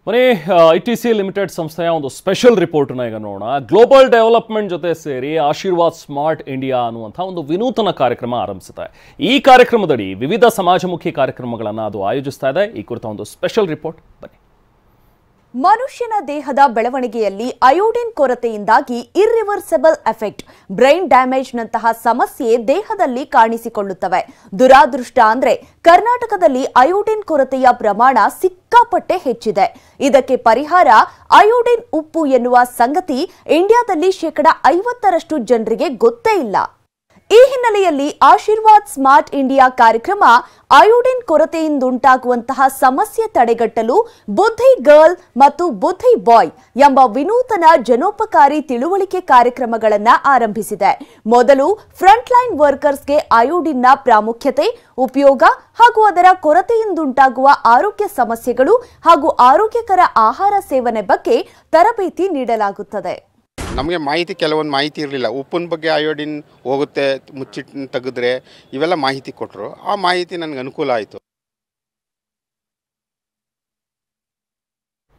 ಮನೆ ITC limited ಸಂಸ್ಥೆಯ ಒಂದು ಸ್ಪೆಷಲ್ ರಿಪೋರ್ಟ್ನ ಈಗ ನೋಡೋಣ. ಗ್ಲೋಬಲ್ ಡೆವಲಪ್ಮೆಂಟ್ ಜೊತೆ ಸೇರಿ ಆಶೀರ್ವಾದ್ ಸ್ಮಾರ್ಟ್ ಇಂಡಿಯಾ ಅನ್ನುವಂಥ ಒಂದು ವಿನೂತನ ಕಾರ್ಯಕ್ರಮ ಆರಂಭಿಸುತ್ತೆ. ಈ ಕಾರ್ಯಕ್ರಮದಡಿ ವಿವಿಧ ಸಮಾಜಮುಖಿ ಕಾರ್ಯಕ್ರಮಗಳನ್ನು ಅದು ಆಯೋಜಿಸ್ತಾ ಇದೆ. ಈ ಕುರಿತ ಒಂದು ಸ್ಪೆಷಲ್ ರಿಪೋರ್ಟ್ ಬನ್ನಿ. ಮನುಷ್ಯನ ದೇಹದ ಬೆಳವಣಿಗೆಯಲ್ಲಿ ಅಯೋಡಿನ್ ಕೊರತೆಯಿಂದಾಗಿ ಇರ್ರಿವರ್ಸಿಬಲ್ ಎಫೆಕ್ಟ್, ಬ್ರೈನ್ ಡ್ಯಾಮೇಜ್ ನಂತಹ ಸಮಸ್ಯೆ ದೇಹದಲ್ಲಿ ಕಾಣಿಸಿಕೊಳ್ಳುತ್ತವೆ. ದುರಾದೃಷ್ಟ ಅಂದ್ರೆ ಕರ್ನಾಟಕದಲ್ಲಿ ಅಯೋಡಿನ್ ಕೊರತೆಯ ಪ್ರಮಾಣ ಸಿಕ್ಕಾಪಟ್ಟೆ ಹೆಚ್ಚಿದೆ. ಇದಕ್ಕೆ ಪರಿಹಾರ ಅಯೋಡಿನ್ ಉಪ್ಪು ಎನ್ನುವ ಸಂಗತಿ ಇಂಡಿಯಾದಲ್ಲಿ 50% ಜನರಿಗೆ ಗೊತ್ತೇ ಇಲ್ಲ. ಈ ಹಿನ್ನೆಲೆಯಲ್ಲಿ ಆಶೀರ್ವಾದ್ ಸ್ಮಾರ್ಟ್ ಇಂಡಿಯಾ ಕಾರ್ಯಕ್ರಮ ಅಯೋಡಿನ್ ಕೊರತೆಯಿಂದುಂಟಾಗುವಂತಹ ಸಮಸ್ಯೆ ತಡೆಗಟ್ಟಲು ಬುದ್ಧಿ ಗರ್ಲ್ ಮತ್ತು ಬುದ್ಧಿ ಬಾಯ್ ಎಂಬ ವಿನೂತನ ಜನೋಪಕಾರಿ ತಿಳುವಳಿಕೆ ಕಾರ್ಯಕ್ರಮಗಳನ್ನು ಆರಂಭಿಸಿದೆ. ಮೊದಲು ಫ್ರಂಟ್ ಲೈನ್ ವರ್ಕರ್ಸ್ಗೆ ಅಯೋಡಿನ್ನ ಪ್ರಾಮುಖ್ಯತೆ, ಉಪಯೋಗ ಹಾಗೂ ಅದರ ಕೊರತೆಯಿಂದುಂಟಾಗುವ ಆರೋಗ್ಯ ಸಮಸ್ಯೆಗಳು ಹಾಗೂ ಆರೋಗ್ಯಕರ ಆಹಾರ ಸೇವನೆ ಬಗ್ಗೆ ತರಬೇತಿ ನೀಡಲಾಗುತ್ತದೆ. ನಮಗೆ ಕೆಲವೊಂದು ಮಾಹಿತಿ ಇರಲಿಲ್ಲ. ಉಪ್ಪಿನ ಬಗ್ಗೆ ಅಯೋಡಿನ್ ಹೋಗುತ್ತೆ ಮುಚ್ಚಿಟ್ಟು ತೆಗೆದ್ರೆ ಇವೆಲ್ಲ ಮಾಹಿತಿ ಕೊಟ್ಟರು. ಆ ಮಾಹಿತಿ ನನಗೆ ಅನುಕೂಲ ಆಯಿತು.